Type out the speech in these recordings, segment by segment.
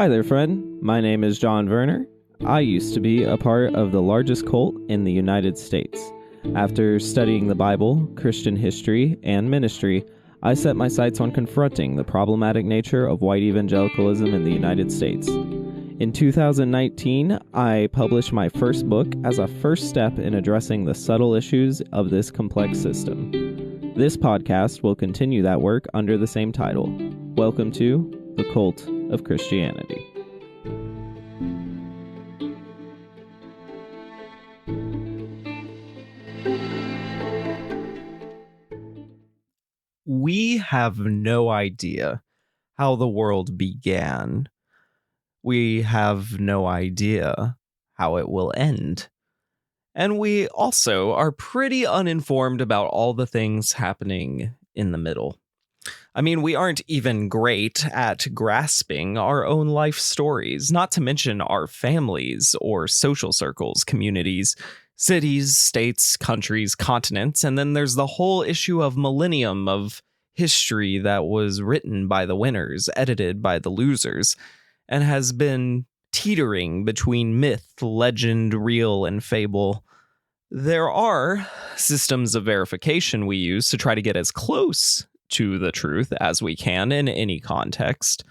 Hi there, friend. My name is John Werner. I used to be a part of the largest cult in the United States. After studying the Bible, Christian history, and ministry, I set my sights on confronting the problematic nature of white evangelicalism in the United States. In 2019, I published my first book as a first step in addressing the subtle issues of this complex system. This podcast will continue that work under the same title. Welcome to The Cult of Christianity. We have no idea how the world began. We have no idea how it will end. And we also are pretty uninformed about all the things happening in the middle. I mean, we aren't even great at grasping our own life stories, not to mention our families or social circles, communities, cities, states, countries, continents, and then there's the whole issue of millennium of history that was written by the winners, edited by the losers, and has been teetering between myth, legend, real, and fable. There are systems of verification we use to try to get as close to the truth as we can in any context.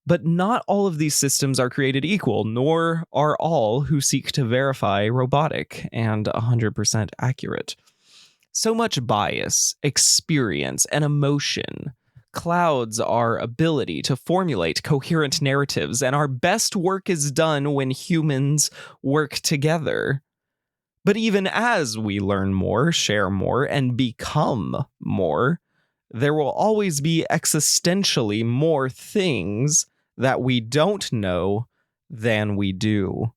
But not all of these systems are created equal, nor are all who seek to verify robotic and 100% accurate. So much bias, experience, and emotion clouds our ability to formulate coherent narratives, and our best work is done when humans work together. But even as we learn more, share more, and become more, there will always be existentially more things that we don't know than we do.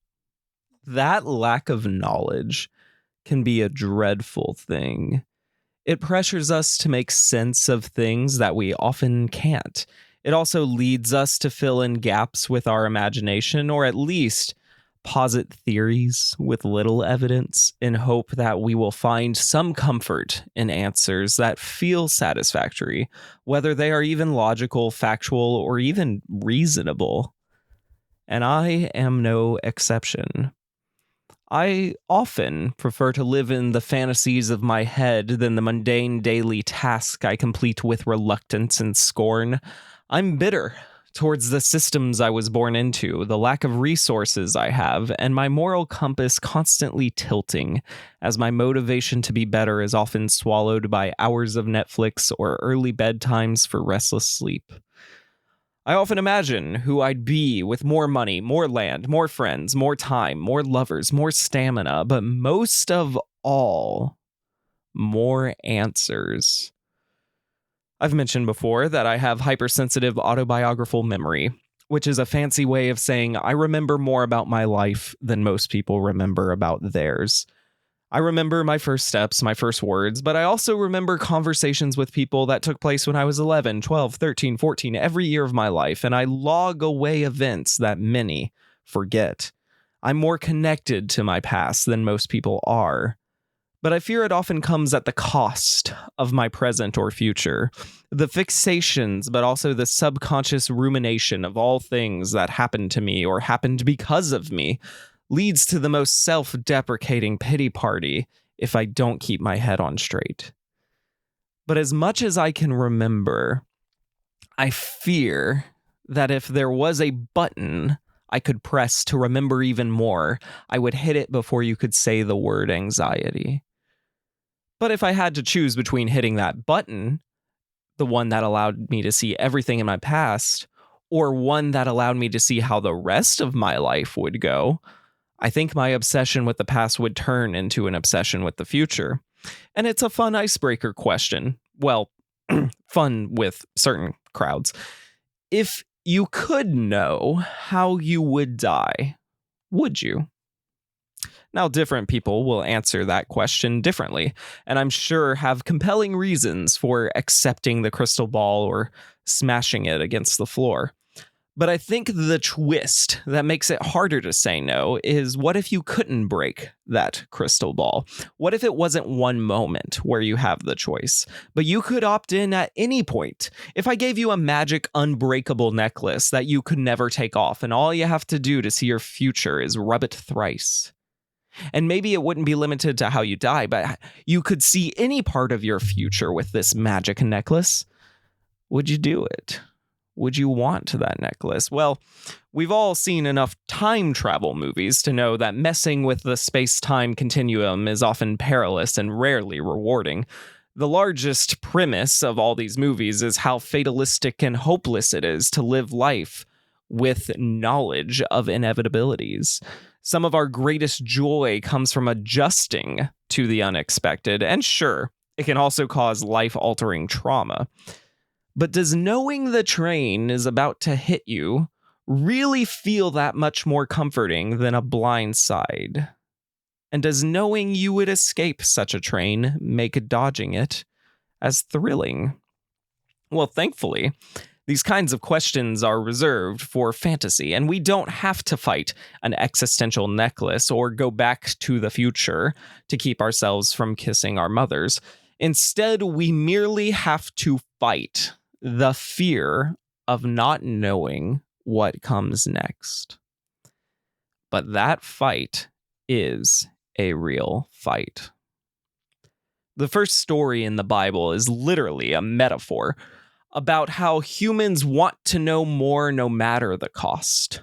That lack of knowledge can be a dreadful thing. It pressures us to make sense of things that we often can't. It also leads us to fill in gaps with our imagination, or at least posit theories with little evidence in hope that we will find some comfort in answers that feel satisfactory, whether they are even logical, factual, or even reasonable. And I am no exception. I often prefer to live in the fantasies of my head than the mundane daily task I complete with reluctance and scorn. I'm bitter towards the systems I was born into, the lack of resources I have, and my moral compass constantly tilting, as my motivation to be better is often swallowed by hours of Netflix or early bedtimes for restless sleep. I often imagine who I'd be with more money, more land, more friends, more time, more lovers, more stamina, but most of all, more answers. I've mentioned before that I have hypersensitive autobiographical memory, which is a fancy way of saying I remember more about my life than most people remember about theirs. I remember my first steps, my first words, but I also remember conversations with people that took place when I was 11, 12, 13, 14, every year of my life, and I log away events that many forget. I'm more connected to my past than most people are. But I fear it often comes at the cost of my present or future. The fixations, but also the subconscious rumination of all things that happened to me or happened because of me leads to the most self-deprecating pity party if I don't keep my head on straight. But as much as I can remember, I fear that if there was a button I could press to remember even more, I would hit it before you could say the word anxiety. But if I had to choose between hitting that button, the one that allowed me to see everything in my past, or one that allowed me to see how the rest of my life would go, I think my obsession with the past would turn into an obsession with the future. And it's a fun icebreaker question. Well, fun with certain crowds. If you could know how you would die, would you? Now, different people will answer that question differently, and I'm sure have compelling reasons for accepting the crystal ball or smashing it against the floor. But I think the twist that makes it harder to say no is, what if you couldn't break that crystal ball? What if it wasn't one moment where you have the choice, but you could opt in at any point? If I gave you a magic unbreakable necklace that you could never take off, and all you have to do to see your future is rub it thrice. And maybe it wouldn't be limited to how you die, but you could see any part of your future with this magic necklace. Would you do it? Would you want that necklace? Well, we've all seen enough time travel movies to know that messing with the space-time continuum is often perilous and rarely rewarding. The largest premise of all these movies is how fatalistic and hopeless it is to live life with knowledge of inevitabilities. Some of our greatest joy comes from adjusting to the unexpected, and sure, it can also cause life-altering trauma. But does knowing the train is about to hit you really feel that much more comforting than a blind side? And does knowing you would escape such a train make dodging it as thrilling? Well, thankfully, these kinds of questions are reserved for fantasy, and we don't have to fight an existential necklace or go back to the future to keep ourselves from kissing our mothers. Instead, we merely have to fight the fear of not knowing what comes next. But that fight is a real fight. The first story in the Bible is literally a metaphor about how humans want to know more no matter the cost.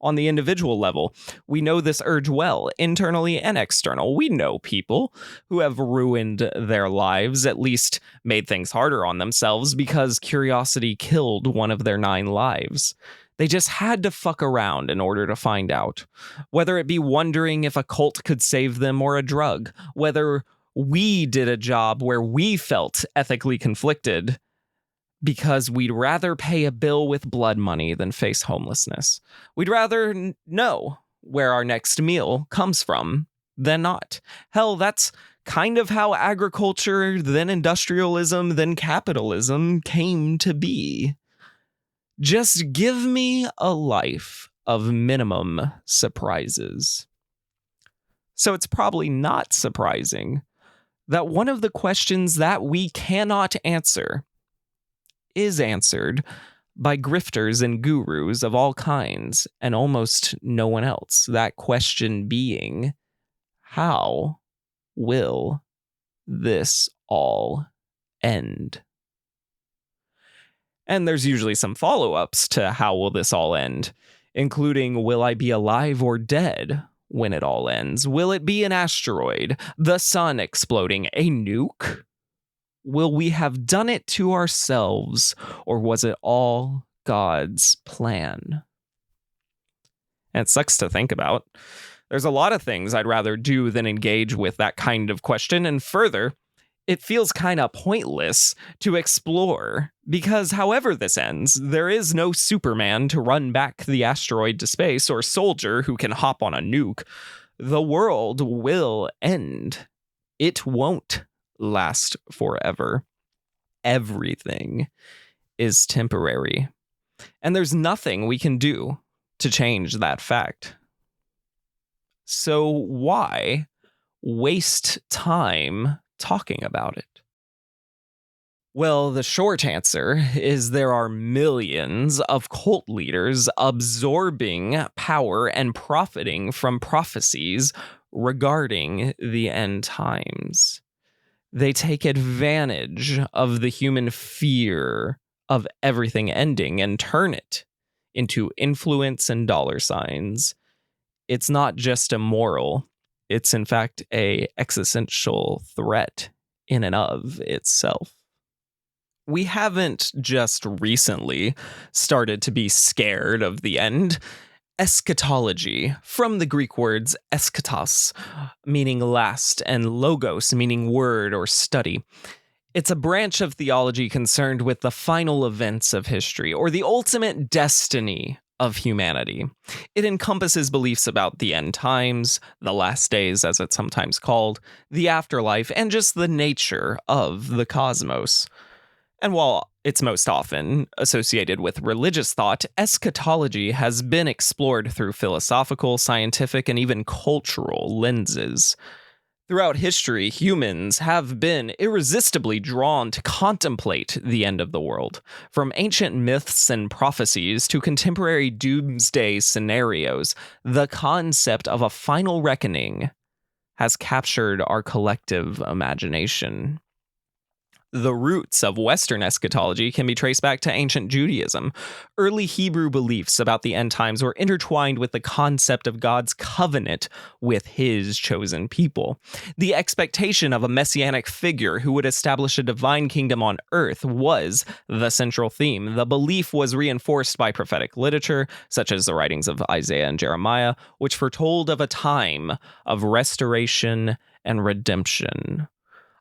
On the individual level, we know this urge well, internally and external. We know people who have ruined their lives, at least made things harder on themselves because curiosity killed one of their 9 lives. They just had to fuck around in order to find out. Whether it be wondering if a cult could save them or a drug, whether we did a job where we felt ethically conflicted because we'd rather pay a bill with blood money than face homelessness. We'd rather know where our next meal comes from than not. Hell, that's kind of how agriculture, then industrialism, then capitalism came to be. Just give me a life of minimum surprises. So it's probably not surprising that one of the questions that we cannot answer is answered by grifters and gurus of all kinds and almost no one else. That question being, how will this all end? And there's usually some follow-ups to how will this all end, including, will I be alive or dead when it all ends? Will it be an asteroid, the sun exploding, a nuke? Will we have done it to ourselves, or was it all God's plan? And it sucks to think about. There's a lot of things I'd rather do than engage with that kind of question, and further, it feels kind of pointless to explore, because however this ends, there is no Superman to run back the asteroid to space, or soldier who can hop on a nuke. The world will end. It won't last forever. Everything is temporary. And there's nothing we can do to change that fact. So why waste time talking about it? Well, the short answer is there are millions of cult leaders absorbing power and profiting from prophecies regarding the end times. They take advantage of the human fear of everything ending and turn it into influence and dollar signs. It's not just immoral. It's in fact an existential threat in and of itself. We haven't just recently started to be scared of the end. Eschatology, from the Greek words eschatos, meaning last, and logos, meaning word or study. It's a branch of theology concerned with the final events of history, or the ultimate destiny of humanity. It encompasses beliefs about the end times, the last days as it's sometimes called, the afterlife, and just the nature of the cosmos. And while it's most often associated with religious thought, eschatology has been explored through philosophical, scientific, and even cultural lenses. Throughout history, humans have been irresistibly drawn to contemplate the end of the world. From ancient myths and prophecies to contemporary doomsday scenarios, the concept of a final reckoning has captured our collective imagination. The roots of Western eschatology can be traced back to ancient Judaism. Early Hebrew beliefs about the end times were intertwined with the concept of God's covenant with his chosen people. The expectation of a messianic figure who would establish a divine kingdom on earth was the central theme. The belief was reinforced by prophetic literature, such as the writings of Isaiah and Jeremiah, which foretold of a time of restoration and redemption.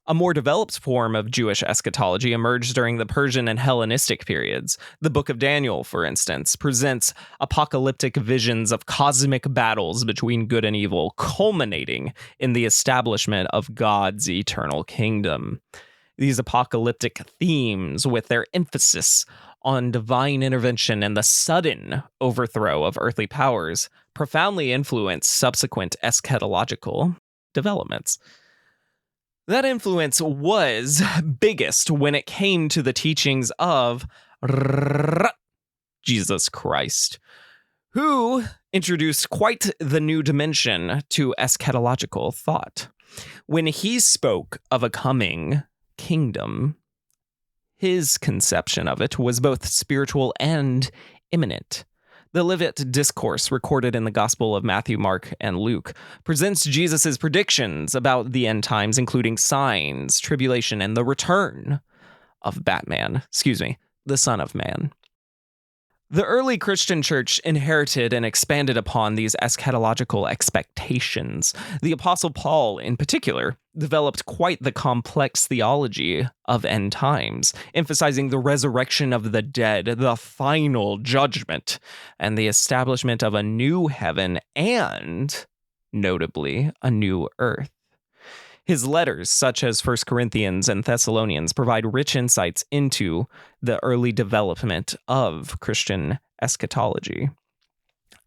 A more developed form of Jewish eschatology emerged during the Persian and Hellenistic periods. The Book of Daniel, for instance, presents apocalyptic visions of cosmic battles between good and evil, culminating in the establishment of God's eternal kingdom. These apocalyptic themes, with their emphasis on divine intervention and the sudden overthrow of earthly powers, profoundly influence subsequent eschatological developments. That influence was biggest when it came to the teachings of Jesus Christ, who introduced quite the new dimension to eschatological thought. When he spoke of a coming kingdom, his conception of it was both spiritual and imminent. The Olivet Discourse, recorded in the Gospel of Matthew, Mark, and Luke, presents Jesus' predictions about the end times, including signs, tribulation, and the return of the Son of Man. The early Christian church inherited and expanded upon these eschatological expectations. The Apostle Paul, in particular, developed quite the complex theology of end times, emphasizing the resurrection of the dead, the final judgment, and the establishment of a new heaven and, notably, a new earth. His letters, such as 1 Corinthians and Thessalonians, provide rich insights into the early development of Christian eschatology.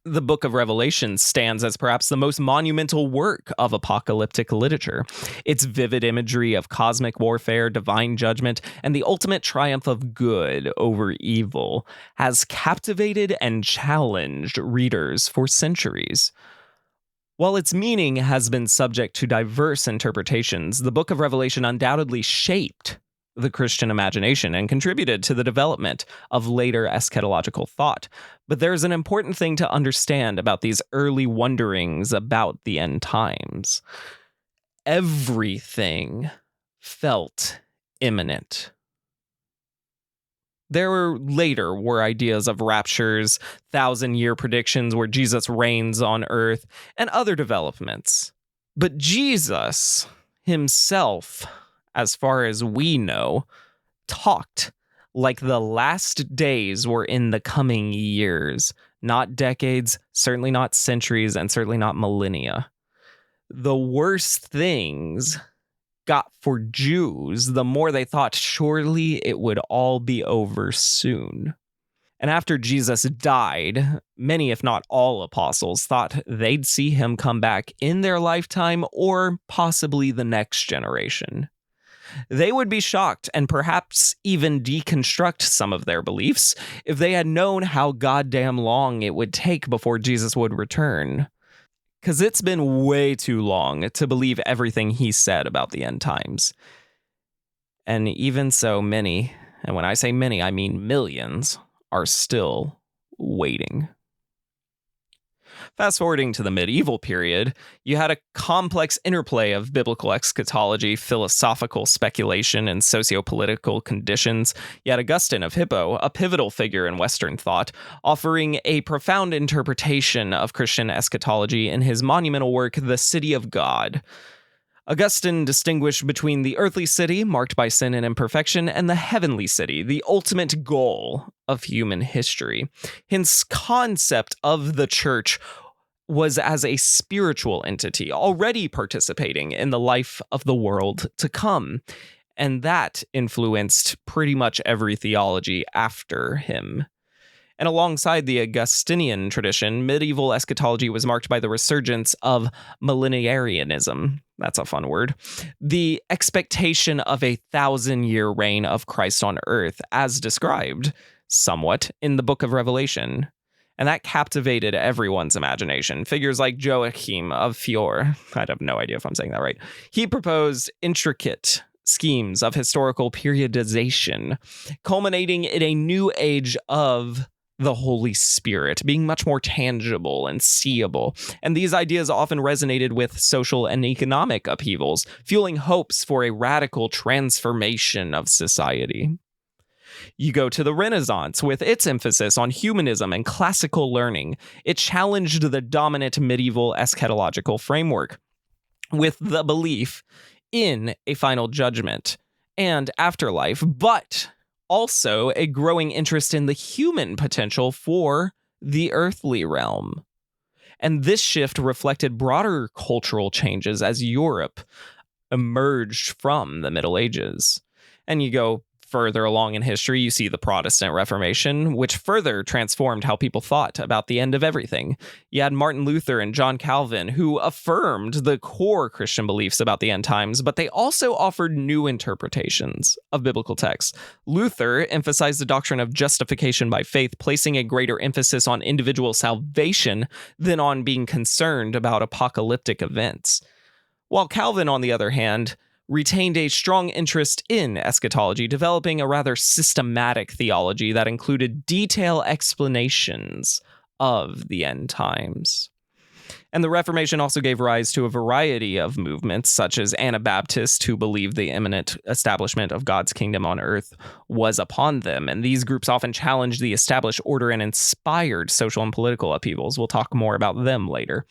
The book of Revelation stands as perhaps the most monumental work of apocalyptic literature. Its vivid imagery of cosmic warfare, divine judgment, and the ultimate triumph of good over evil has captivated and challenged readers for centuries. While its meaning has been subject to diverse interpretations, the book of Revelation undoubtedly shaped the Christian imagination and contributed to the development of later eschatological thought. But there's an important thing to understand about these early wonderings about the end times. Everything felt imminent. There were ideas of raptures, 1,000-year predictions where Jesus reigns on earth, and other developments. But Jesus himself, as far as we know, talked like the last days were in the coming years, not decades, certainly not centuries, and certainly not millennia. The worst things got for Jews, the more they thought surely it would all be over soon. And after Jesus died, many, if not all apostles, thought they'd see him come back in their lifetime or possibly the next generation. They would be shocked and perhaps even deconstruct some of their beliefs if they had known how goddamn long it would take before Jesus would return. Because it's been way too long to believe everything he said about the end times. And even so, many, and when I say many, I mean millions, are still waiting. Fast forwarding to the medieval period, you had a complex interplay of biblical eschatology, philosophical speculation, and socio-political conditions. You had Augustine of Hippo, a pivotal figure in Western thought, offering a profound interpretation of Christian eschatology in his monumental work, The City of God. Augustine distinguished between the earthly city, marked by sin and imperfection, and the heavenly city, the ultimate goal of human history. His concept of the church was as a spiritual entity, already participating in the life of the world to come. and that influenced pretty much every theology after him. And alongside the Augustinian tradition, medieval eschatology was marked by the resurgence of millenarianism. That's a fun word. The expectation of a 1,000-year reign of Christ on earth, as described somewhat in the book of Revelation. And that captivated everyone's imagination. Figures like Joachim of Fior, I have no idea if I'm saying that right, he proposed intricate schemes of historical periodization, culminating in a new age of the Holy Spirit being much more tangible and seeable. And these ideas often resonated with social and economic upheavals, fueling hopes for a radical transformation of society. You go to the Renaissance with its emphasis on humanism and classical learning. It challenged the dominant medieval eschatological framework with the belief in a final judgment and afterlife, but also a growing interest in the human potential for the earthly realm. And this shift reflected broader cultural changes as Europe emerged from the Middle Ages. And you go further along in history, you see the Protestant Reformation, which further transformed how people thought about the end of everything. You had Martin Luther and John Calvin, who affirmed the core Christian beliefs about the end times, but they also offered new interpretations of biblical texts. Luther emphasized the doctrine of justification by faith, placing a greater emphasis on individual salvation than on being concerned about apocalyptic events. While Calvin, on the other hand, retained a strong interest in eschatology, developing a rather systematic theology that included detailed explanations of the end times. And the Reformation also gave rise to a variety of movements, such as Anabaptists, who believed the imminent establishment of God's kingdom on earth was upon them. And these groups often challenged the established order and inspired social and political upheavals. We'll talk more about them later.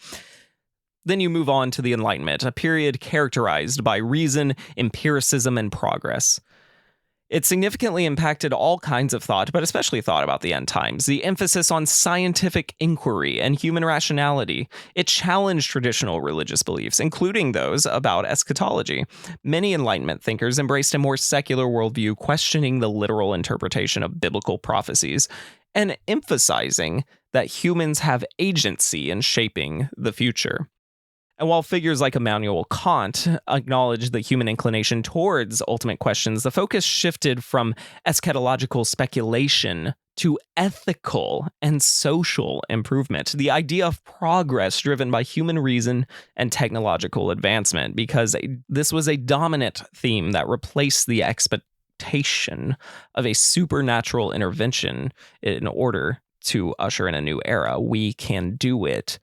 Then you move on to the Enlightenment, a period characterized by reason, empiricism, and progress. It significantly impacted all kinds of thought, but especially thought about the end times. The emphasis on scientific inquiry and human rationality. It challenged traditional religious beliefs, including those about eschatology. Many Enlightenment thinkers embraced a more secular worldview, questioning the literal interpretation of biblical prophecies, and emphasizing that humans have agency in shaping the future. And while figures like Immanuel Kant acknowledged the human inclination towards ultimate questions, the focus shifted from eschatological speculation to ethical and social improvement, the idea of progress driven by human reason and technological advancement, because this was a dominant theme that replaced the expectation of a supernatural intervention in order to usher in a new era. We can do it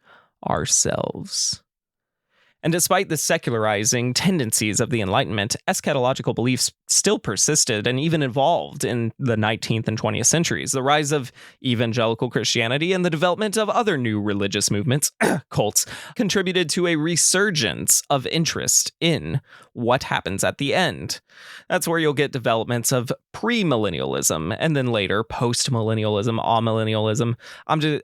ourselves. And despite the secularizing tendencies of the Enlightenment, eschatological beliefs still persisted and even evolved in the 19th and 20th centuries. The rise of evangelical Christianity and the development of other new religious movements, cults, contributed to a resurgence of interest in what happens at the end. That's where you'll get developments of premillennialism and then later postmillennialism, amillennialism.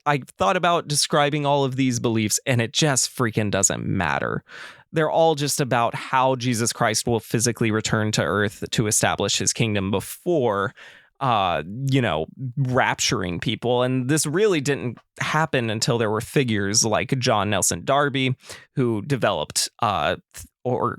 I thought about describing all of these beliefs and it just freaking doesn't matter. They're all just about how Jesus Christ will physically return to earth to establish his kingdom before, rapturing people. And this really didn't happen until there were figures like John Nelson Darby, who developed, or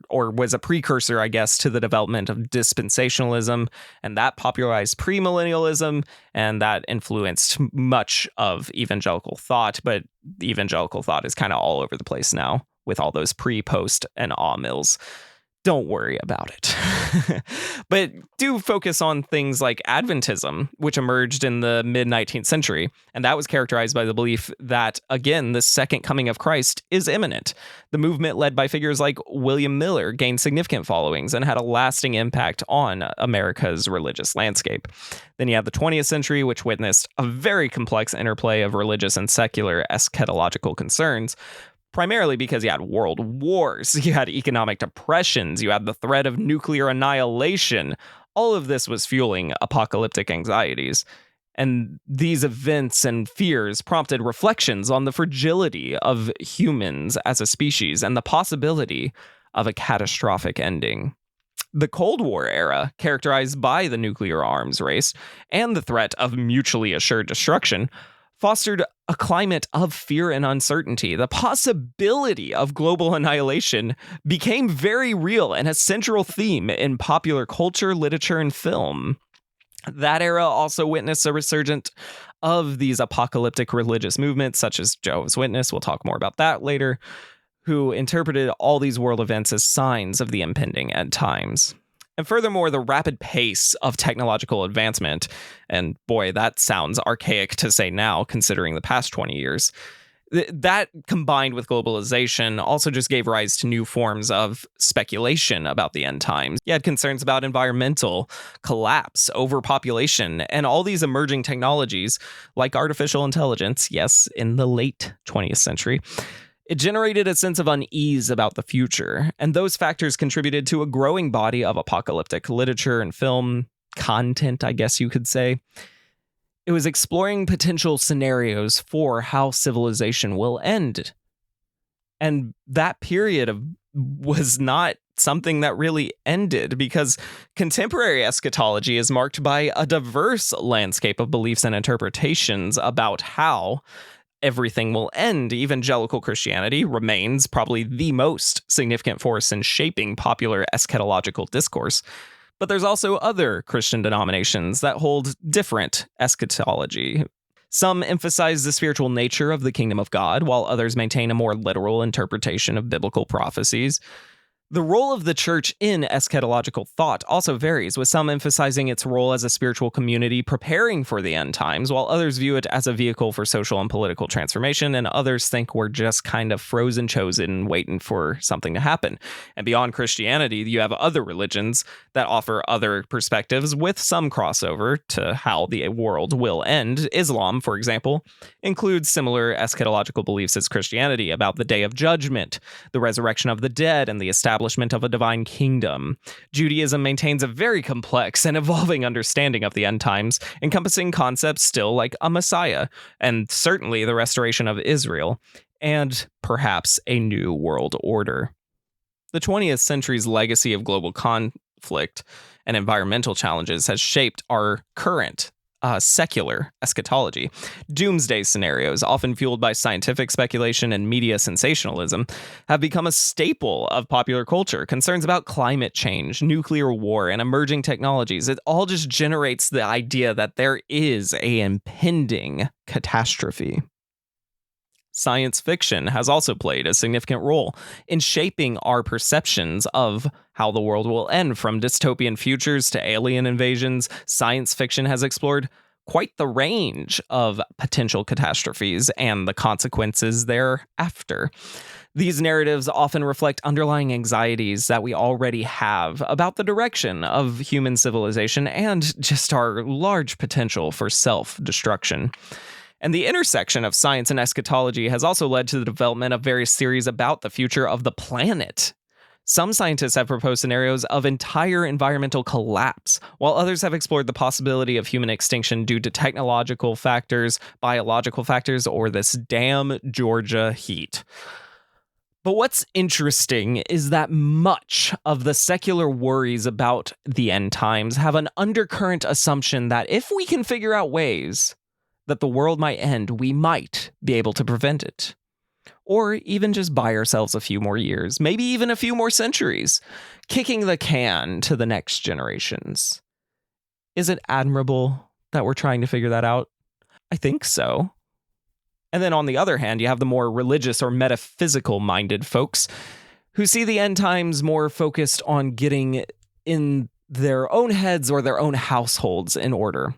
was a precursor, I guess, to the development of dispensationalism, and that popularized premillennialism, and that influenced much of evangelical thought. But evangelical thought is kind of all over the place now, with all those pre, post, and mills. Don't worry about it. But do focus on things like Adventism, which emerged in the mid-19th century. And that was characterized by the belief that, again, the second coming of Christ is imminent. The movement, led by figures like William Miller, gained significant followings and had a lasting impact on America's religious landscape. Then you have the 20th century, which witnessed a very complex interplay of religious and secular eschatological concerns, primarily because you had world wars, you had economic depressions, you had the threat of nuclear annihilation. All of this was fueling apocalyptic anxieties. And these events and fears prompted reflections on the fragility of humans as a species and the possibility of a catastrophic ending. The Cold War era, characterized by the nuclear arms race and the threat of mutually assured destruction, fostered a climate of fear and uncertainty. The possibility of global annihilation became very real and a central theme in popular culture, literature, and film. That era also witnessed a resurgence of these apocalyptic religious movements, such as Jehovah's Witness. We'll talk more about that later, who interpreted all these world events as signs of the impending end times. And furthermore, the rapid pace of technological advancement, and boy, that sounds archaic to say now, considering the past 20 years, that combined with globalization also just gave rise to new forms of speculation about the end times. You had concerns about environmental collapse, overpopulation, and all these emerging technologies like artificial intelligence, yes, in the late 20th century. It generated a sense of unease about the future, and those factors contributed to a growing body of apocalyptic literature and film content, I guess you could say. It was exploring potential scenarios for how civilization will end. And that period was not something that really ended, because contemporary eschatology is marked by a diverse landscape of beliefs and interpretations about how everything will end. Evangelical Christianity remains probably the most significant force in shaping popular eschatological discourse. But there's also other Christian denominations that hold different eschatology. Some emphasize the spiritual nature of the kingdom of God, while others maintain a more literal interpretation of biblical prophecies. The role of the church in eschatological thought also varies, with some emphasizing its role as a spiritual community preparing for the end times, while others view it as a vehicle for social and political transformation, and others think we're just kind of frozen chosen waiting for something to happen. And beyond Christianity, you have other religions that offer other perspectives with some crossover to how the world will end. Islam, for example, includes similar eschatological beliefs as Christianity about the day of judgment, the resurrection of the dead, and the establishment of a divine kingdom. Judaism maintains a very complex and evolving understanding of the end times, encompassing concepts still like a Messiah, and certainly the restoration of Israel, and perhaps a new world order. The 20th century's legacy of global conflict and environmental challenges has shaped our current secular eschatology. Doomsday scenarios, often fueled by scientific speculation and media sensationalism, have become a staple of popular culture. Concerns about climate change, nuclear war, and emerging technologies, it all just generates the idea that there is an impending catastrophe. Science fiction has also played a significant role in shaping our perceptions of how the world will end. From dystopian futures to alien invasions, science fiction has explored quite the range of potential catastrophes and the consequences thereafter. These narratives often reflect underlying anxieties that we already have about the direction of human civilization and just our large potential for self-destruction. And the intersection of science and eschatology has also led to the development of various theories about the future of the planet. Some scientists have proposed scenarios of entire environmental collapse, while others have explored the possibility of human extinction due to technological factors, biological factors, or this damn Georgia heat. But what's interesting is that much of the secular worries about the end times have an undercurrent assumption that if we can figure out ways that the world might end, we might be able to prevent it. Or even just buy ourselves a few more years, maybe even a few more centuries, kicking the can to the next generations. Is it admirable that we're trying to figure that out? I think so. And then on the other hand, you have the more religious or metaphysical-minded folks who see the end times more focused on getting in their own heads or their own households in order.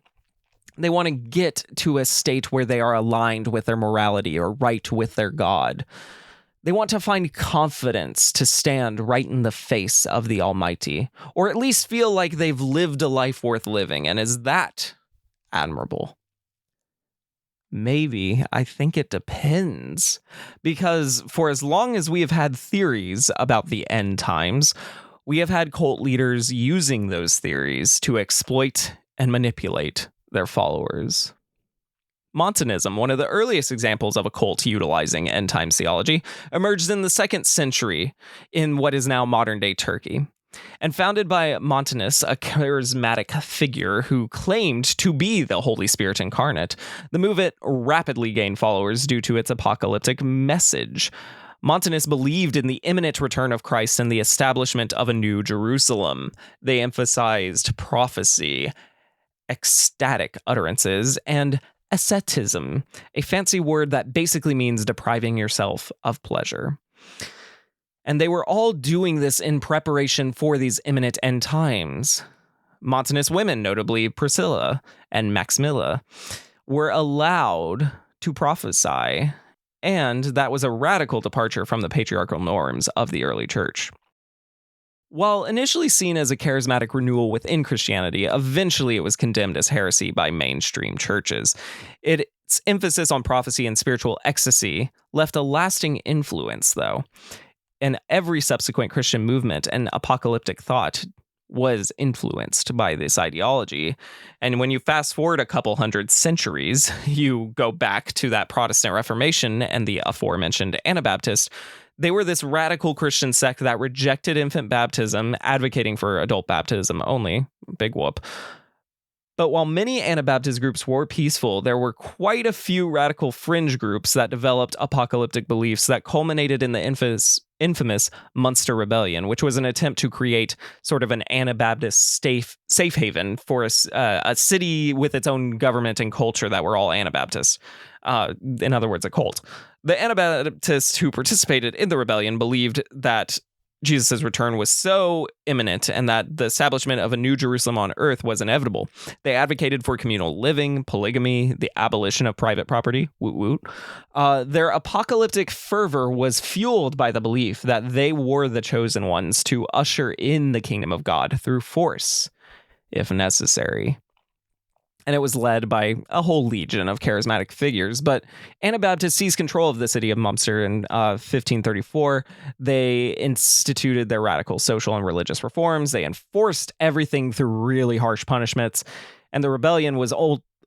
They want to get to a state where they are aligned with their morality or right with their God. They want to find confidence to stand right in the face of the Almighty, or at least feel like they've lived a life worth living. And is that admirable? Maybe. I think it depends. Because for as long as we have had theories about the end times, we have had cult leaders using those theories to exploit and manipulate their followers. Montanism, one of the earliest examples of a cult utilizing end-time theology, emerged in the 2nd century in what is now modern-day Turkey. And founded by Montanus, a charismatic figure who claimed to be the Holy Spirit incarnate, the movement rapidly gained followers due to its apocalyptic message. Montanus believed in the imminent return of Christ and the establishment of a new Jerusalem. They emphasized prophecy, ecstatic utterances, and asceticism, a fancy word that basically means depriving yourself of pleasure. And they were all doing this in preparation for these imminent end times. Montanus women, notably Priscilla and Maximilla, were allowed to prophesy, and that was a radical departure from the patriarchal norms of the early church. While initially seen as a charismatic renewal within Christianity, eventually it was condemned as heresy by mainstream churches. Its emphasis on prophecy and spiritual ecstasy left a lasting influence, though. And every subsequent Christian movement and apocalyptic thought was influenced by this ideology. And when you fast forward a couple hundred centuries, you go back to that Protestant Reformation and the aforementioned Anabaptists. They were this radical Christian sect that rejected infant baptism, advocating for adult baptism only. Big whoop. But while many Anabaptist groups were peaceful, there were quite a few radical fringe groups that developed apocalyptic beliefs that culminated in the infamous Munster Rebellion, which was an attempt to create sort of an Anabaptist safe haven for a city with its own government and culture that were all Anabaptists. In other words, a cult. The Anabaptists who participated in the rebellion believed that Jesus' return was so imminent and that the establishment of a new Jerusalem on earth was inevitable. They advocated for communal living, polygamy, the abolition of private property. Woot woot. Their apocalyptic fervor was fueled by the belief that they were the chosen ones to usher in the kingdom of God through force, if necessary. And it was led by a whole legion of charismatic figures. But Anabaptists seized control of the city of Munster in 1534. They instituted their radical social and religious reforms. They enforced everything through really harsh punishments. And the rebellion was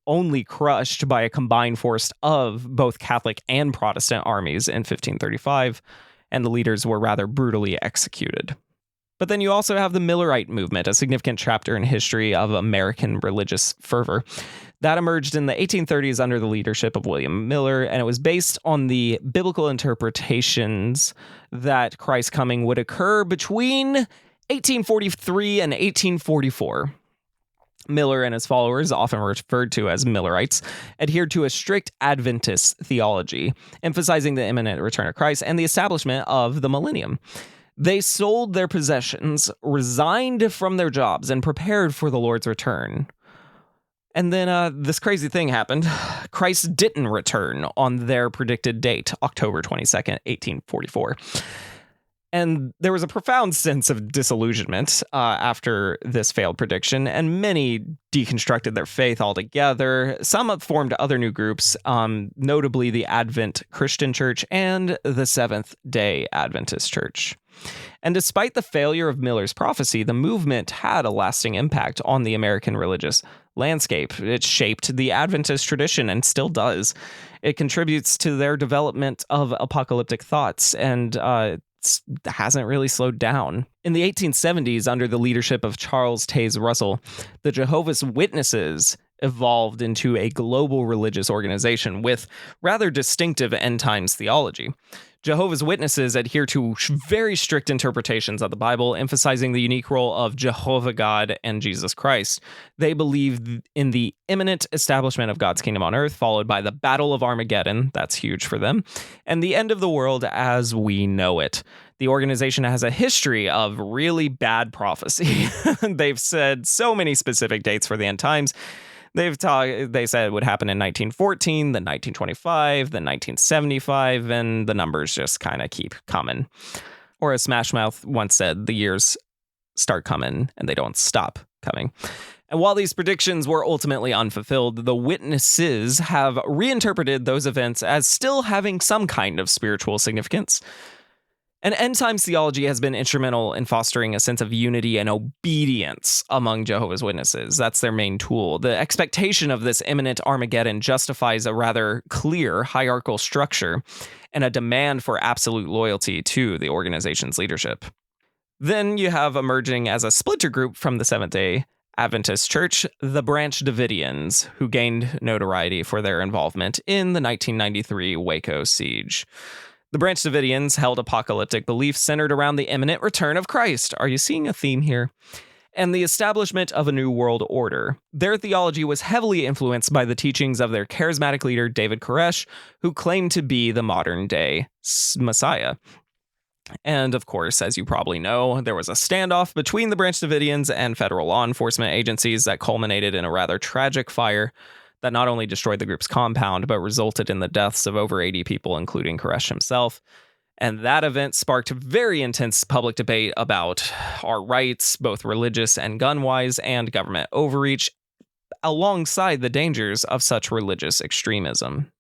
only crushed by a combined force of both Catholic and Protestant armies in 1535. And the leaders were rather brutally executed. But then you also have the Millerite movement, a significant chapter in history of American religious fervor. That emerged in the 1830s under the leadership of William Miller, and it was based on the biblical interpretations that Christ's coming would occur between 1843 and 1844. Miller and his followers, often referred to as Millerites, adhered to a strict Adventist theology, emphasizing the imminent return of Christ and the establishment of the millennium. They sold their possessions, resigned from their jobs, and prepared for the Lord's return. And then this crazy thing happened. Christ didn't return on their predicted date, October 22nd, 1844. And there was a profound sense of disillusionment after this failed prediction, and many deconstructed their faith altogether. Some have formed other new groups, notably the Advent Christian Church and the Seventh-day Adventist Church. And despite the failure of Miller's prophecy, the movement had a lasting impact on the American religious landscape. It shaped the Adventist tradition and still does. It contributes to their development of apocalyptic thoughts, and hasn't really slowed down. In the 1870s, under the leadership of Charles Taze Russell, the Jehovah's Witnesses evolved into a global religious organization with rather distinctive end times theology. Jehovah's Witnesses adhere to very strict interpretations of the Bible, emphasizing the unique role of Jehovah God and Jesus Christ. They believe in the imminent establishment of God's kingdom on earth, followed by the Battle of Armageddon, that's huge for them, and the end of the world as we know it. The organization has a history of really bad prophecy. They've said so many specific dates for the end times. They said it would happen in 1914, then 1925, then 1975, and the numbers just kind of keep coming. Or as Smash Mouth once said, the years start coming and they don't stop coming. And while these predictions were ultimately unfulfilled, the witnesses have reinterpreted those events as still having some kind of spiritual significance. And end times theology has been instrumental in fostering a sense of unity and obedience among Jehovah's Witnesses. That's their main tool. The expectation of this imminent Armageddon justifies a rather clear hierarchical structure and a demand for absolute loyalty to the organization's leadership. Then you have emerging as a splinter group from the Seventh-day Adventist Church, the Branch Davidians, who gained notoriety for their involvement in the 1993 Waco siege. The Branch Davidians held apocalyptic beliefs centered around the imminent return of Christ. Are you seeing a theme here? And the establishment of a new world order. Their theology was heavily influenced by the teachings of their charismatic leader, David Koresh, who claimed to be the modern-day Messiah. And of course, as you probably know, there was a standoff between the Branch Davidians and federal law enforcement agencies that culminated in a rather tragic fire that not only destroyed the group's compound, but resulted in the deaths of over 80 people, including Koresh himself. And that event sparked very intense public debate about our rights, both religious and gun-wise, and government overreach, alongside the dangers of such religious extremism.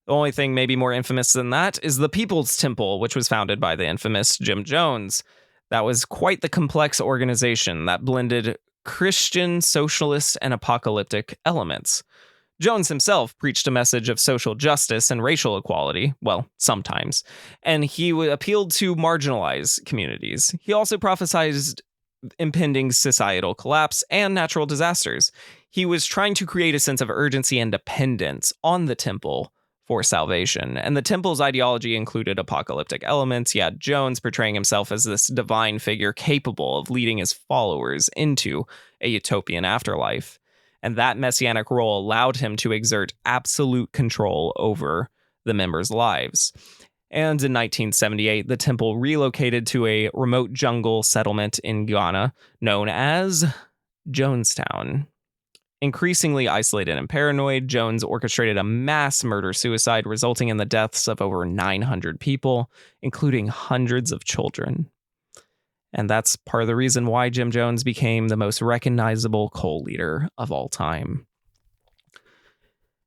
The only thing maybe more infamous than that is the People's Temple, which was founded by the infamous Jim Jones. That was quite the complex organization that blended Christian, socialist, and apocalyptic elements. Jones himself preached a message of social justice and racial equality, well, sometimes, and he appealed to marginalized communities. He also prophesied impending societal collapse and natural disasters. He was trying to create a sense of urgency and dependence on the temple for salvation, and the temple's ideology included apocalyptic elements. You had Jones portraying himself as this divine figure capable of leading his followers into a utopian afterlife. And that messianic role allowed him to exert absolute control over the members' lives. And in 1978, the temple relocated to a remote jungle settlement in Ghana known as Jonestown. Increasingly isolated and paranoid, Jones orchestrated a mass murder-suicide, resulting in the deaths of over 900 people, including hundreds of children. And that's part of the reason why Jim Jones became the most recognizable cult leader of all time.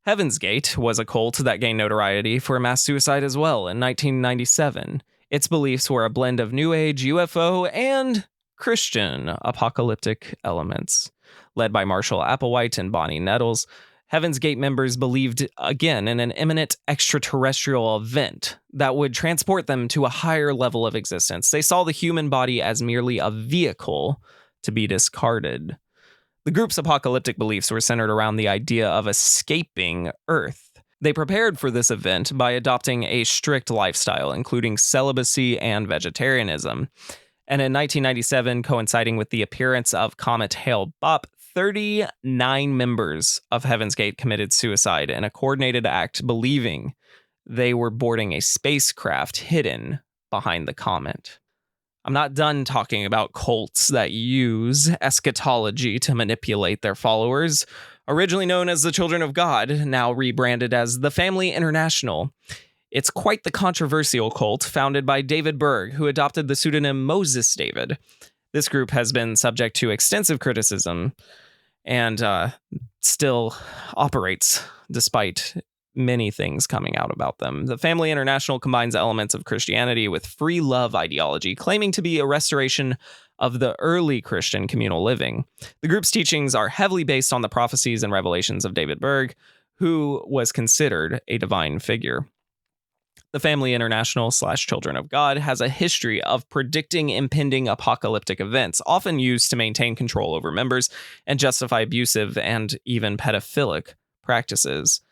Heaven's Gate was a cult that gained notoriety for mass suicide as well in 1997. Its beliefs were a blend of New Age, UFO, and Christian apocalyptic elements. Led by Marshall Applewhite and Bonnie Nettles, Heaven's Gate members believed, again, in an imminent extraterrestrial event that would transport them to a higher level of existence. They saw the human body as merely a vehicle to be discarded. The group's apocalyptic beliefs were centered around the idea of escaping Earth. They prepared for this event by adopting a strict lifestyle, including celibacy and vegetarianism. And in 1997, coinciding with the appearance of Comet Hale-Bopp, 39 members of Heaven's Gate committed suicide in a coordinated act, believing they were boarding a spacecraft hidden behind the comet. I'm not done talking about cults that use eschatology to manipulate their followers. Originally known as the Children of God, now rebranded as the Family International. It's quite the controversial cult founded by David Berg, who adopted the pseudonym Moses David. This group has been subject to extensive criticism and still operates despite many things coming out about them. The Family International combines elements of Christianity with free love ideology, claiming to be a restoration of the early Christian communal living. The group's teachings are heavily based on the prophecies and revelations of David Berg, who was considered a divine figure. The Family International / Children of God has a history of predicting impending apocalyptic events, often used to maintain control over members and justify abusive and even pedophilic practices.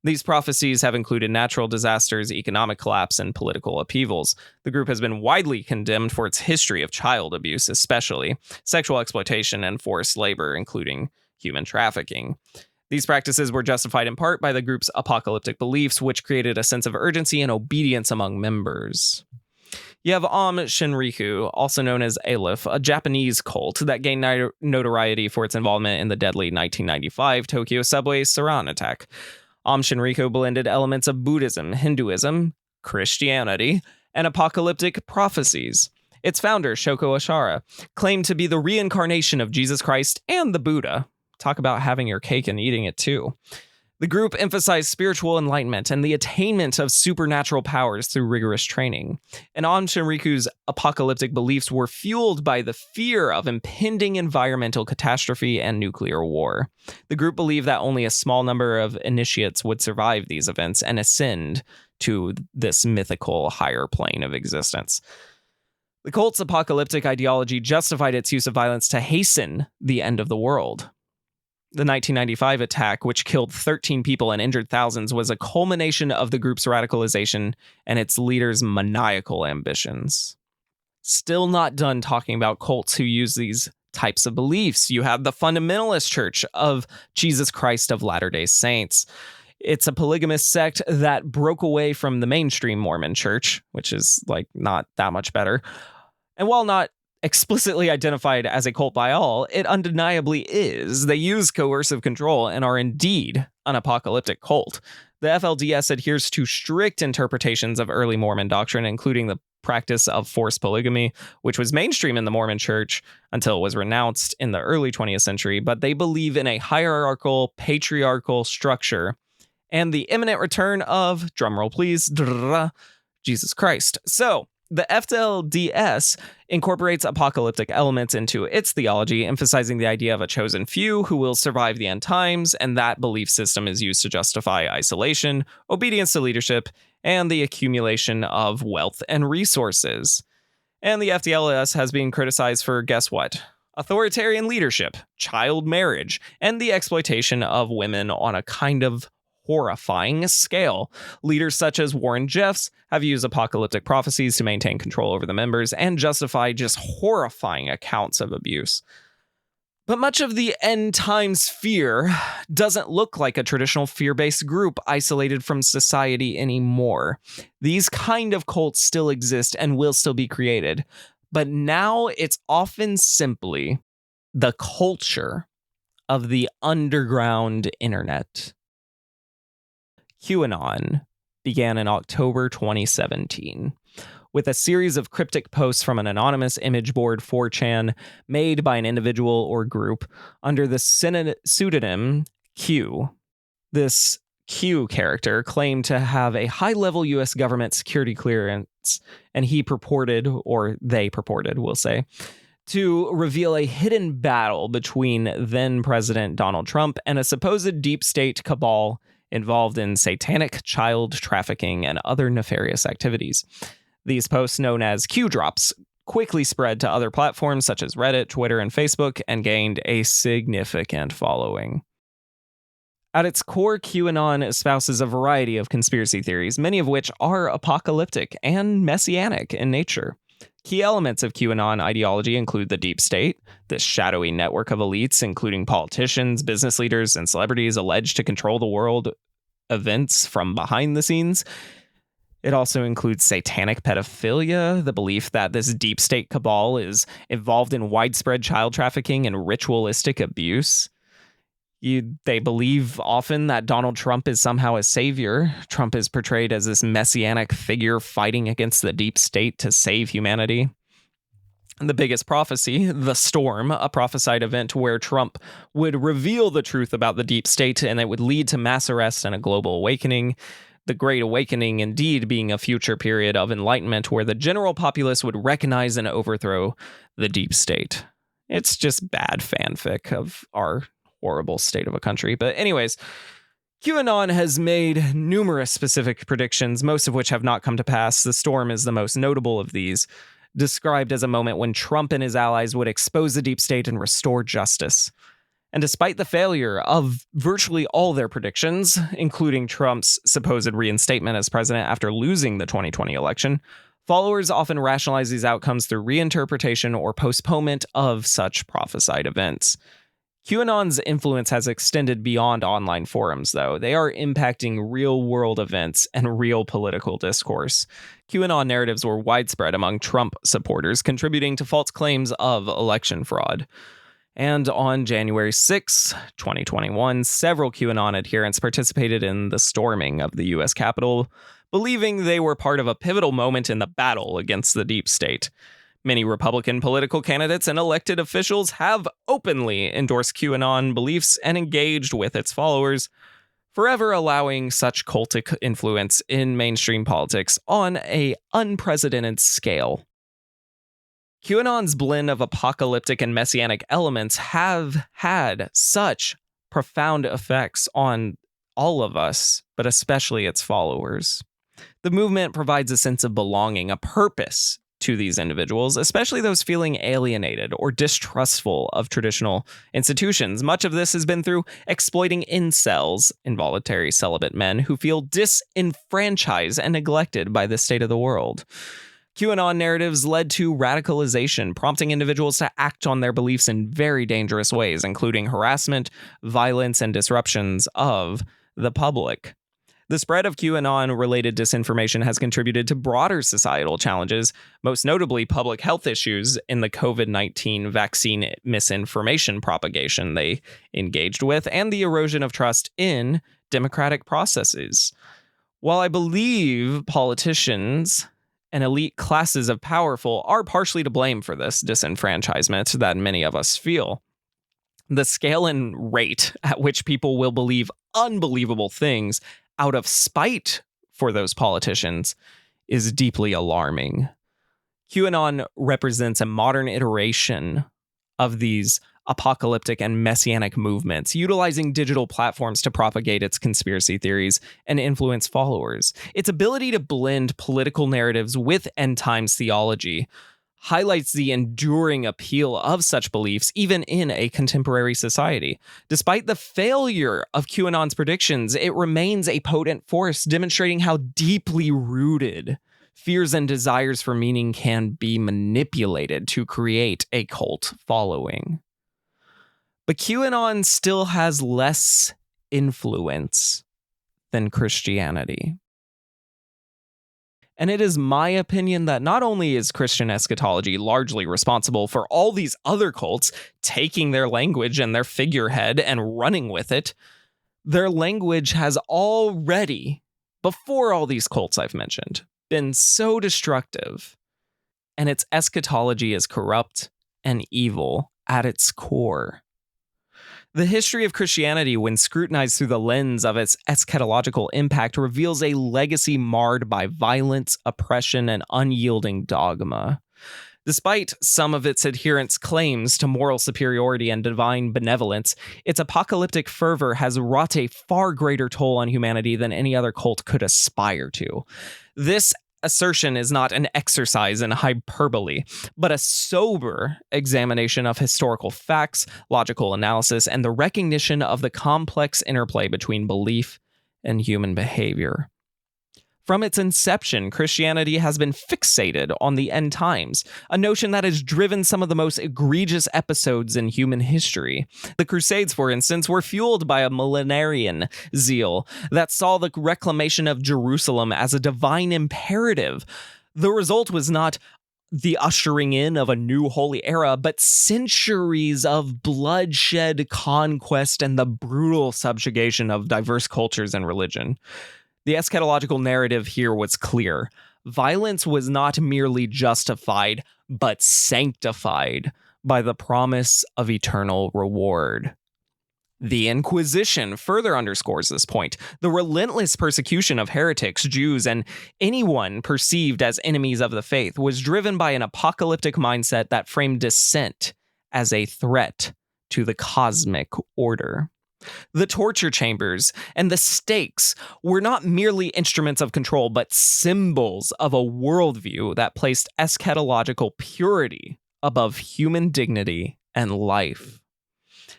These prophecies have included natural disasters, economic collapse, and political upheavals. The group has been widely condemned for its history of child abuse, especially sexual exploitation and forced labor, including human trafficking. These practices were justified in part by the group's apocalyptic beliefs, which created a sense of urgency and obedience among members. You have Shinrikyo, also known as Aleph, a Japanese cult that gained notoriety for its involvement in the deadly 1995 Tokyo subway saran attack. Shinrikyo blended elements of Buddhism, Hinduism, Christianity, and apocalyptic prophecies. Its founder, Shoko Ashara, claimed to be the reincarnation of Jesus Christ and the Buddha. Talk about having your cake and eating it too. The group emphasized spiritual enlightenment and the attainment of supernatural powers through rigorous training. And Shinrikyo's apocalyptic beliefs were fueled by the fear of impending environmental catastrophe and nuclear war. The group believed that only a small number of initiates would survive these events and ascend to this mythical higher plane of existence. The cult's apocalyptic ideology justified its use of violence to hasten the end of the world. The 1995 attack, which killed 13 people and injured thousands, was a culmination of the group's radicalization and its leaders' maniacal ambitions. Still not done talking about cults who use these types of beliefs. You have the Fundamentalist Church of Jesus Christ of Latter-day Saints. It's a polygamous sect that broke away from the mainstream Mormon church, which is not that much better. And while not explicitly identified as a cult by all, it undeniably is. They use coercive control and are indeed an apocalyptic cult. The FLDS adheres to strict interpretations of early Mormon doctrine, including the practice of forced polygamy, which was mainstream in the Mormon church until it was renounced in the early 20th century. But they believe in a hierarchical, patriarchal structure and the imminent return of, drumroll please, Jesus Christ. So, the FLDS incorporates apocalyptic elements into its theology, emphasizing the idea of a chosen few who will survive the end times, and that belief system is used to justify isolation, obedience to leadership, and the accumulation of wealth and resources. And the FDLS has been criticized for, guess what? Authoritarian leadership, child marriage, and the exploitation of women on a kind of horrifying scale. Leaders such as Warren Jeffs have used apocalyptic prophecies to maintain control over the members and justify just horrifying accounts of abuse. But much of the end times fear doesn't look like a traditional fear-based group isolated from society anymore. These kind of cults still exist and will still be created. But now it's often simply the culture of the underground internet. QAnon began in October 2017 with a series of cryptic posts from an anonymous image board 4chan made by an individual or group under the pseudonym Q. This Q character claimed to have a high-level U.S. government security clearance, and he purported, or they purported, we'll say, to reveal a hidden battle between then-President Donald Trump and a supposed deep state cabal involved in satanic child trafficking and other nefarious activities. These posts, known as Q-drops, quickly spread to other platforms such as Reddit, Twitter, and Facebook, and gained a significant following. At its core, QAnon espouses a variety of conspiracy theories, many of which are apocalyptic and messianic in nature. Key elements of QAnon ideology include the deep state, this shadowy network of elites, including politicians, business leaders, and celebrities alleged to control the world events from behind the scenes. It also includes satanic pedophilia, the belief that this deep state cabal is involved in widespread child trafficking and ritualistic abuse. They believe often that Donald Trump is somehow a savior. Trump is portrayed as this messianic figure fighting against the deep state to save humanity. And the biggest prophecy, the storm, a prophesied event where Trump would reveal the truth about the deep state and it would lead to mass arrest and a global awakening. The Great Awakening indeed being a future period of enlightenment where the general populace would recognize and overthrow the deep state. It's just bad fanfic of our horrible state of a country. But anyways, QAnon has made numerous specific predictions, most of which have not come to pass. The storm is the most notable of these, described as a moment when Trump and his allies would expose the deep state and restore justice. And despite the failure of virtually all their predictions, including Trump's supposed reinstatement as president after losing the 2020 election, followers often rationalize these outcomes through reinterpretation or postponement of such prophesied events. QAnon's influence has extended beyond online forums, though. They are impacting real-world events and real political discourse. QAnon narratives were widespread among Trump supporters, contributing to false claims of election fraud. And on January 6, 2021, several QAnon adherents participated in the storming of the U.S. Capitol, believing they were part of a pivotal moment in the battle against the deep state. Many Republican political candidates and elected officials have openly endorsed QAnon beliefs and engaged with its followers, forever allowing such cultic influence in mainstream politics on an unprecedented scale. QAnon's blend of apocalyptic and messianic elements have had such profound effects on all of us, but especially its followers. The movement provides a sense of belonging, a purpose to these individuals, especially those feeling alienated or distrustful of traditional institutions. Much of this has been through exploiting incels, involuntary celibate men, who feel disenfranchised and neglected by the state of the world. QAnon narratives led to radicalization, prompting individuals to act on their beliefs in very dangerous ways, including harassment, violence, and disruptions of the public. The spread of QAnon-related disinformation has contributed to broader societal challenges, most notably public health issues in the COVID-19 vaccine misinformation propagation they engaged with, and the erosion of trust in democratic processes. While I believe politicians and elite classes of powerful are partially to blame for this disenfranchisement that many of us feel, the scale and rate at which people will believe unbelievable things out of spite for those politicians is deeply alarming. QAnon represents a modern iteration of these apocalyptic and messianic movements, utilizing digital platforms to propagate its conspiracy theories and influence followers. Its ability to blend political narratives with end times theology highlights the enduring appeal of such beliefs even in a contemporary society. Despite the failure of QAnon's predictions, it remains a potent force, demonstrating how deeply rooted fears and desires for meaning can be manipulated to create a cult following. But QAnon still has less influence than Christianity. And it is my opinion that not only is Christian eschatology largely responsible for all these other cults taking their language and their figurehead and running with it, their language has already, before all these cults I've mentioned, been so destructive, and its eschatology is corrupt and evil at its core. The history of Christianity, when scrutinized through the lens of its eschatological impact, reveals a legacy marred by violence, oppression, and unyielding dogma. Despite some of its adherents' claims to moral superiority and divine benevolence, its apocalyptic fervor has wrought a far greater toll on humanity than any other cult could aspire to. This assertion is not an exercise in hyperbole, but a sober examination of historical facts, logical analysis, and the recognition of the complex interplay between belief and human behavior. From its inception, Christianity has been fixated on the end times, a notion that has driven some of the most egregious episodes in human history. The Crusades, for instance, were fueled by a millenarian zeal that saw the reclamation of Jerusalem as a divine imperative. The result was not the ushering in of a new holy era, but centuries of bloodshed, conquest, and the brutal subjugation of diverse cultures and religion. The eschatological narrative here was clear. Violence was not merely justified, but sanctified by the promise of eternal reward. The Inquisition further underscores this point. The relentless persecution of heretics, Jews, and anyone perceived as enemies of the faith was driven by an apocalyptic mindset that framed dissent as a threat to the cosmic order. The torture chambers and the stakes were not merely instruments of control, but symbols of a worldview that placed eschatological purity above human dignity and life.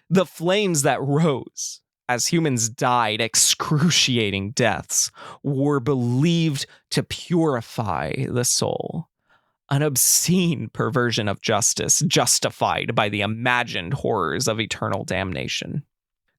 The flames that rose as humans died excruciating deaths were believed to purify the soul. An obscene perversion of justice justified by the imagined horrors of eternal damnation.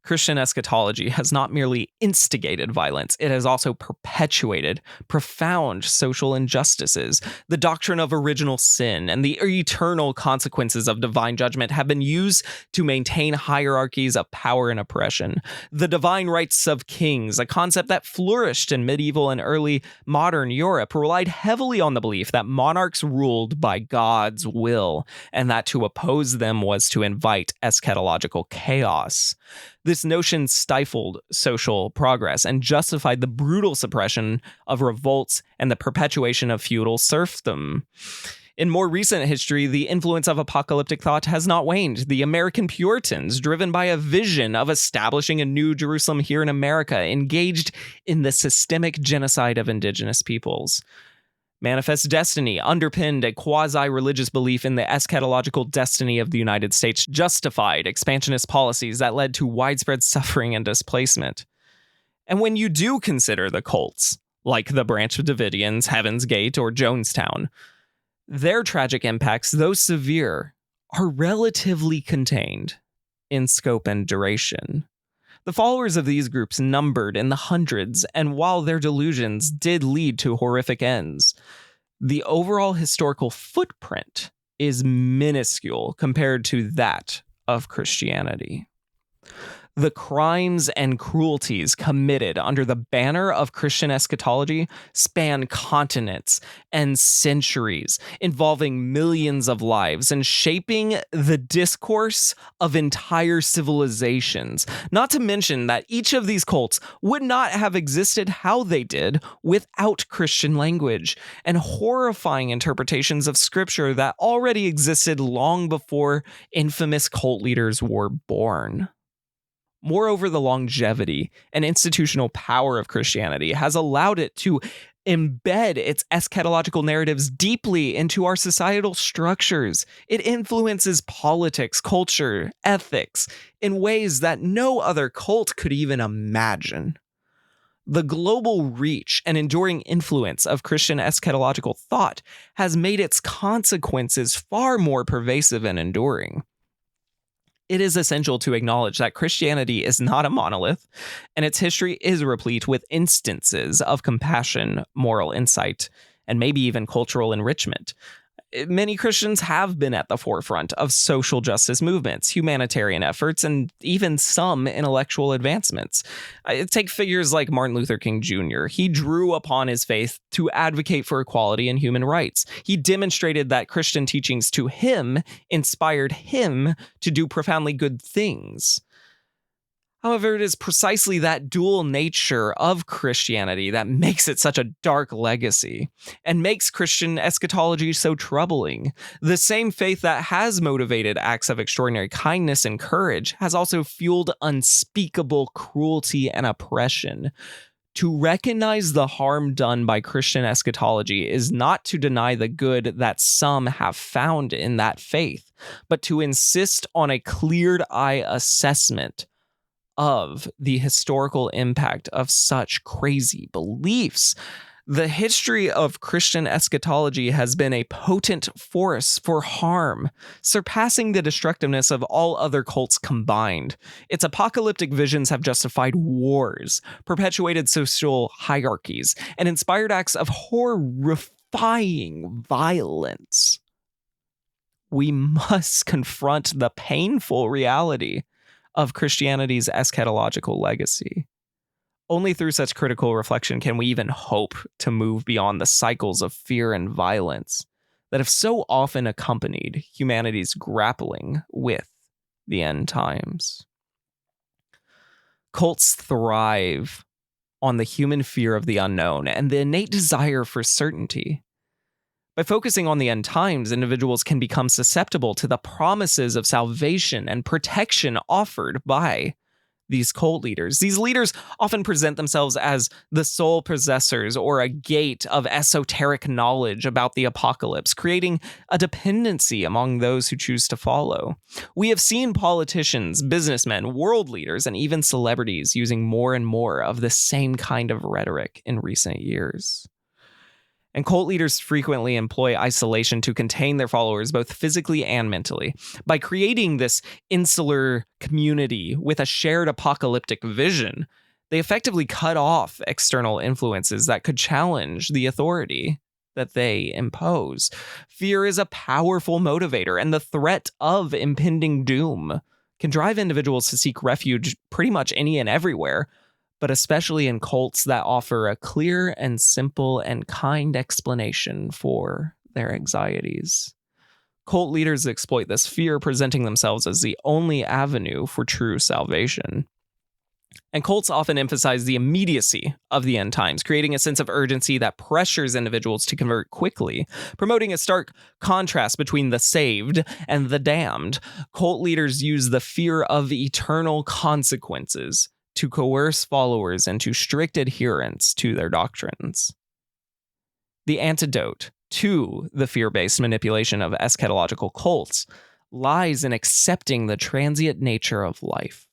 Christian eschatology has not merely instigated violence, it has also perpetuated profound social injustices. The doctrine of original sin and the eternal consequences of divine judgment have been used to maintain hierarchies of power and oppression. The divine rights of kings, a concept that flourished in medieval and early modern Europe, relied heavily on the belief that monarchs ruled by God's will, and that to oppose them was to invite eschatological chaos. This notion stifled social progress and justified the brutal suppression of revolts and the perpetuation of feudal serfdom. In more recent history, the influence of apocalyptic thought has not waned. The American Puritans, driven by a vision of establishing a new Jerusalem here in America, engaged in the systemic genocide of indigenous peoples. Manifest Destiny underpinned a quasi-religious belief in the eschatological destiny of the United States, justified expansionist policies that led to widespread suffering and displacement. And when you do consider the cults, like the Branch of Davidians, Heaven's Gate, or Jonestown, their tragic impacts, though severe, are relatively contained in scope and duration. The followers of these groups numbered in the hundreds, and while their delusions did lead to horrific ends, the overall historical footprint is minuscule compared to that of Christianity. The crimes and cruelties committed under the banner of Christian eschatology span continents and centuries, involving millions of lives and shaping the discourse of entire civilizations. Not to mention that each of these cults would not have existed how they did without Christian language and horrifying interpretations of scripture that already existed long before infamous cult leaders were born. Moreover, the longevity and institutional power of Christianity has allowed it to embed its eschatological narratives deeply into our societal structures. It influences politics, culture, ethics in ways that no other cult could even imagine. The global reach and enduring influence of Christian eschatological thought has made its consequences far more pervasive and enduring. It is essential to acknowledge that Christianity is not a monolith, and its history is replete with instances of compassion, moral insight, and maybe even cultural enrichment. Many Christians have been at the forefront of social justice movements, humanitarian efforts, and even some intellectual advancements. Take figures like Martin Luther King Jr. He drew upon his faith to advocate for equality and human rights. He demonstrated that Christian teachings to him inspired him to do profoundly good things. However, it is precisely that dual nature of Christianity that makes it such a dark legacy and makes Christian eschatology so troubling. The same faith that has motivated acts of extraordinary kindness and courage has also fueled unspeakable cruelty and oppression. To recognize the harm done by Christian eschatology is not to deny the good that some have found in that faith, but to insist on a cleared-eye assessment of the historical impact of such crazy beliefs. The history of Christian eschatology has been a potent force for harm, surpassing the destructiveness of all other cults combined. Its apocalyptic visions have justified wars, perpetuated social hierarchies, and inspired acts of horrifying violence. We must confront the painful reality of Christianity's eschatological legacy. Only through such critical reflection can we even hope to move beyond the cycles of fear and violence that have so often accompanied humanity's grappling with the end times. Cults thrive on the human fear of the unknown and the innate desire for certainty. By focusing on the end times, individuals can become susceptible to the promises of salvation and protection offered by these cult leaders. These leaders often present themselves as the sole possessors or a gate of esoteric knowledge about the apocalypse, creating a dependency among those who choose to follow. We have seen politicians, businessmen, world leaders, and even celebrities using more and more of the same kind of rhetoric in recent years. And cult leaders frequently employ isolation to contain their followers both physically and mentally. By creating this insular community with a shared apocalyptic vision, they effectively cut off external influences that could challenge the authority that they impose. Fear is a powerful motivator, and the threat of impending doom can drive individuals to seek refuge pretty much any and everywhere, but especially in cults that offer a clear and simple and kind explanation for their anxieties. Cult leaders exploit this fear, presenting themselves as the only avenue for true salvation. And cults often emphasize the immediacy of the end times, creating a sense of urgency that pressures individuals to convert quickly, promoting a stark contrast between the saved and the damned. Cult leaders use the fear of eternal consequences to coerce followers into strict adherence to their doctrines. The antidote to the fear-based manipulation of eschatological cults lies in accepting the transient nature of life.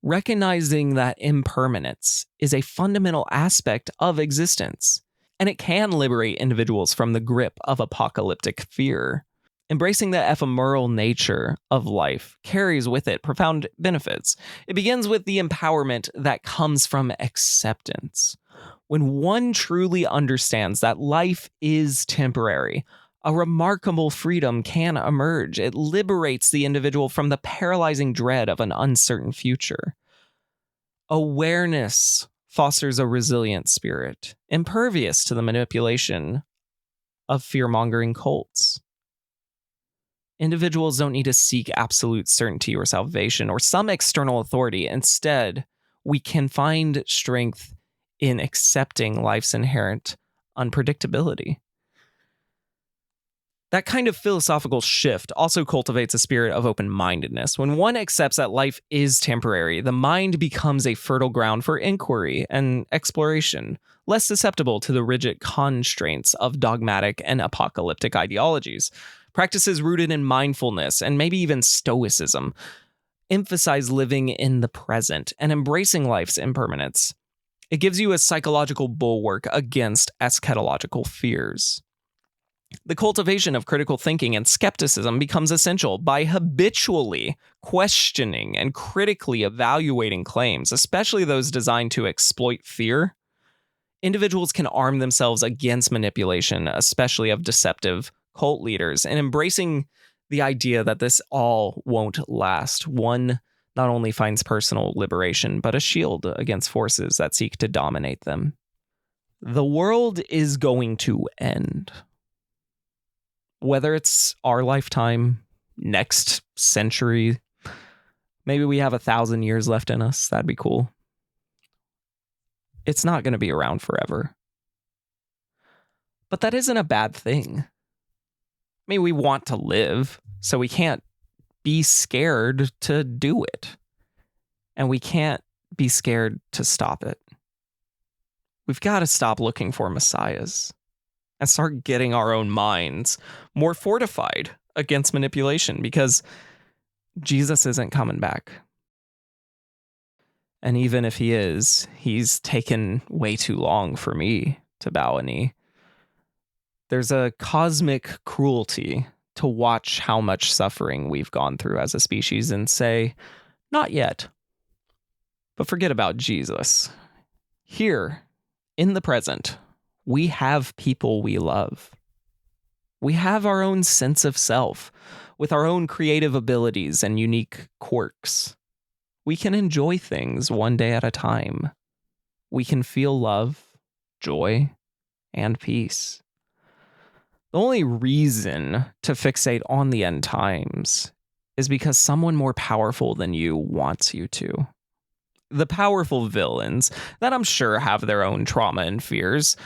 Recognizing that impermanence is a fundamental aspect of existence, and it can liberate individuals from the grip of apocalyptic fear. Embracing the ephemeral nature of life carries with it profound benefits. It begins with the empowerment that comes from acceptance. When one truly understands that life is temporary, a remarkable freedom can emerge. It liberates the individual from the paralyzing dread of an uncertain future. Awareness fosters a resilient spirit, impervious to the manipulation of fear-mongering cults. Individuals don't need to seek absolute certainty or salvation or some external authority. Instead, we can find strength in accepting life's inherent unpredictability. That kind of philosophical shift also cultivates a spirit of open-mindedness. When one accepts that life is temporary, the mind becomes a fertile ground for inquiry and exploration, less susceptible to the rigid constraints of dogmatic and apocalyptic ideologies. Practices rooted in mindfulness and maybe even stoicism emphasize living in the present and embracing life's impermanence. It gives you a psychological bulwark against eschatological fears. The cultivation of critical thinking and skepticism becomes essential by habitually questioning and critically evaluating claims, especially those designed to exploit fear. Individuals can arm themselves against manipulation, especially of deceptive cult leaders, and embracing the idea that this all won't last. One not only finds personal liberation, but a shield against forces that seek to dominate them. The world is going to end. Whether it's our lifetime, next century, maybe we have 1,000 years left in us. That'd be cool. It's not going to be around forever. But that isn't a bad thing. I mean, we want to live, so we can't be scared to do it. And we can't be scared to stop it. We've got to stop looking for messiahs and start getting our own minds more fortified against manipulation, because Jesus isn't coming back. And even if he is, he's taken way too long for me to bow a knee. There's a cosmic cruelty to watch how much suffering we've gone through as a species and say, not yet. But forget about Jesus. Here, in the present, we have people we love. We have our own sense of self, with our own creative abilities and unique quirks. We can enjoy things one day at a time. We can feel love, joy, and peace. The only reason to fixate on the end times is because someone more powerful than you wants you to. The powerful villains that I'm sure have their own trauma and fears,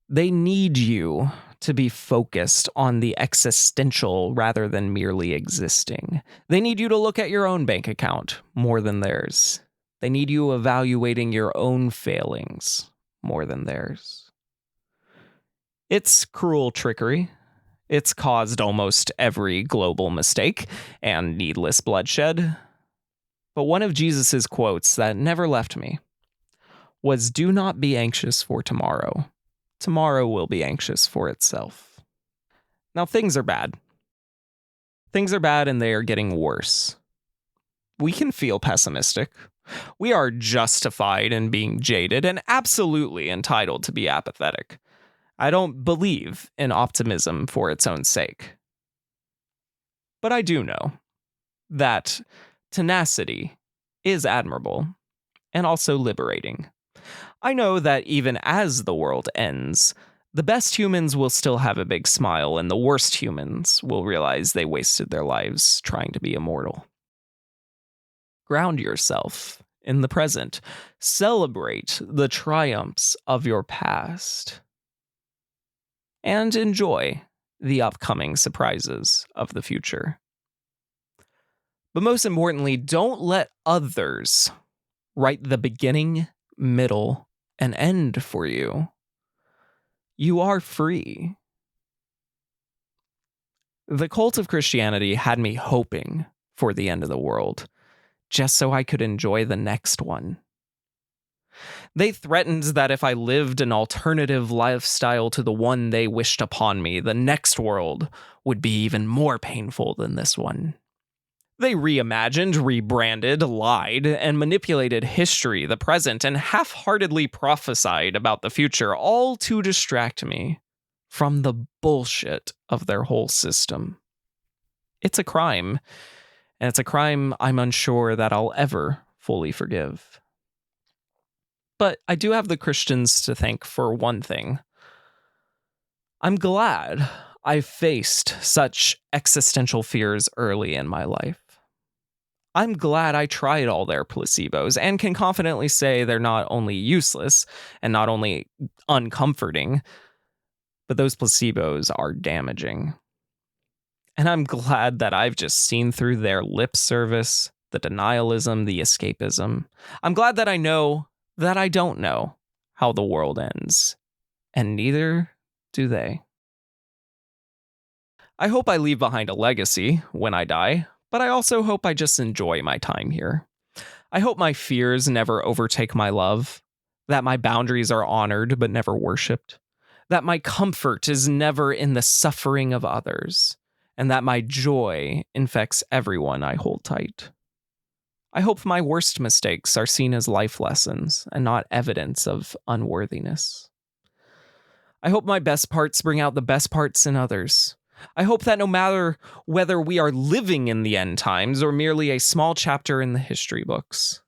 they need you to be focused on the existential rather than merely existing. They need you to look at your own bank account more than theirs. They need you evaluating your own failings more than theirs. It's cruel trickery. It's caused almost every global mistake and needless bloodshed. But one of Jesus's quotes that never left me was, "Do not be anxious for tomorrow. Tomorrow will be anxious for itself." Now, things are bad. Things are bad and they are getting worse. We can feel pessimistic. We are justified in being jaded and absolutely entitled to be apathetic. I don't believe in optimism for its own sake. But I do know that tenacity is admirable and also liberating. I know that even as the world ends, the best humans will still have a big smile, and the worst humans will realize they wasted their lives trying to be immortal. Ground yourself in the present. Celebrate the triumphs of your past. And enjoy the upcoming surprises of the future. But most importantly, don't let others write the beginning, middle, and end for you. you are free. The cult of Christianity had me hoping for the end of the world, just so I could enjoy the next one. They threatened that if I lived an alternative lifestyle to the one they wished upon me, the next world would be even more painful than this one. They reimagined, rebranded, lied, and manipulated history, the present, and half-heartedly prophesied about the future, all to distract me from the bullshit of their whole system. It's a crime, and it's a crime I'm unsure that I'll ever fully forgive. But I do have the Christians to thank for one thing. I'm glad I faced such existential fears early in my life. I'm glad I tried all their placebos and can confidently say they're not only useless and not only uncomforting, but those placebos are damaging. And I'm glad that I've just seen through their lip service, the denialism, the escapism. I'm glad that I know that I don't know how the world ends, and neither do they. I hope I leave behind a legacy when I die, but I also hope I just enjoy my time here. I hope my fears never overtake my love, that my boundaries are honored but never worshipped, that my comfort is never in the suffering of others, and that my joy infects everyone I hold tight. I hope my worst mistakes are seen as life lessons and not evidence of unworthiness. I hope my best parts bring out the best parts in others. I hope that no matter whether we are living in the end times or merely a small chapter in the history books,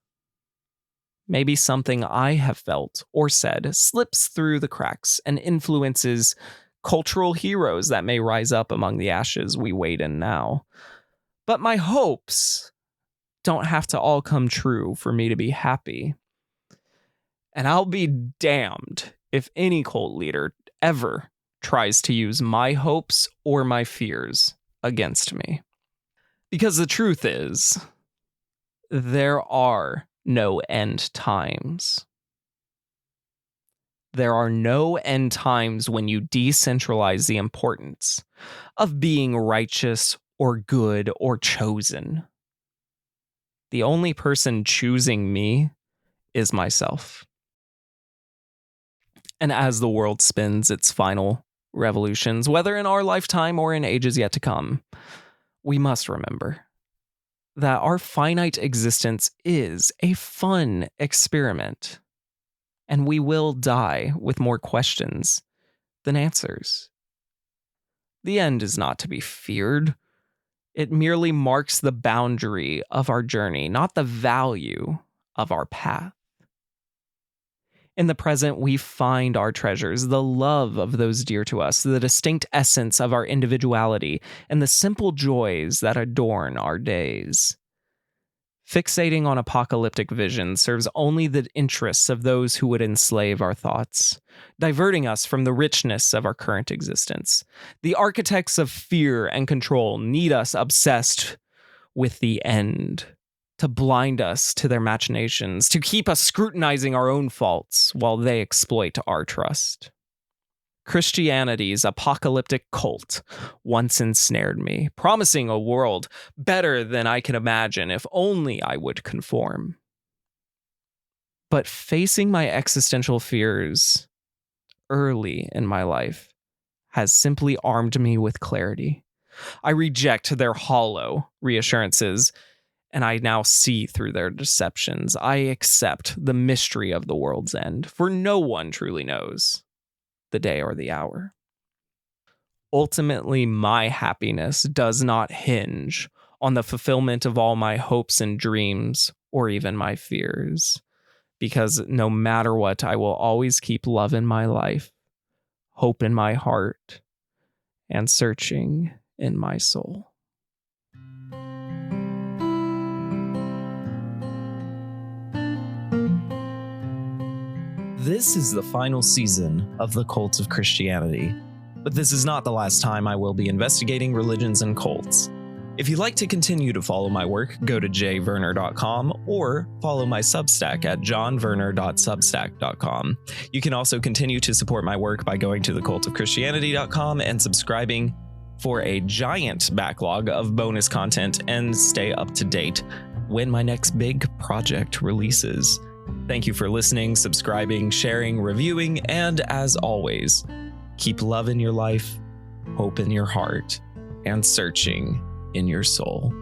maybe something I have felt or said slips through the cracks and influences cultural heroes that may rise up among the ashes we wade in now. But my hopes don't have to all come true for me to be happy. And I'll be damned if any cult leader ever tries to use my hopes or my fears against me. Because the truth is, there are no end times. There are no end times when you decentralize the importance of being righteous or good or chosen. The only person choosing me is myself. And as the world spins its final revolutions, whether in our lifetime or in ages yet to come, we must remember that our finite existence is a fun experiment, and we will die with more questions than answers. The end is not to be feared. It merely marks the boundary of our journey, not the value of our path. In the present, we find our treasures, the love of those dear to us, the distinct essence of our individuality, and the simple joys that adorn our days. Fixating on apocalyptic visions serves only the interests of those who would enslave our thoughts, diverting us from the richness of our current existence. The architects of fear and control need us obsessed with the end, to blind us to their machinations, to keep us scrutinizing our own faults while they exploit our trust. Christianity's apocalyptic cult once ensnared me, promising a world better than I can imagine if only I would conform. But facing my existential fears early in my life has simply armed me with clarity. I reject their hollow reassurances, and I now see through their deceptions. I accept the mystery of the world's end, for no one truly knows the day or the hour. Ultimately, my happiness does not hinge on the fulfillment of all my hopes and dreams, or even my fears, because no matter what, I will always keep love in my life, hope in my heart, and searching in my soul. This is the final season of the Cult of Christianity, but this is not the last time I will be investigating religions and cults. If you'd like to continue to follow my work, go to jverner.com or follow my Substack at johnverner.substack.com. You can also continue to support my work by going to thecultofchristianity.com and subscribing for a giant backlog of bonus content and stay up to date when my next big project releases. Thank you for listening, subscribing, sharing, reviewing, and as always, keep love in your life, hope in your heart, and searching in your soul.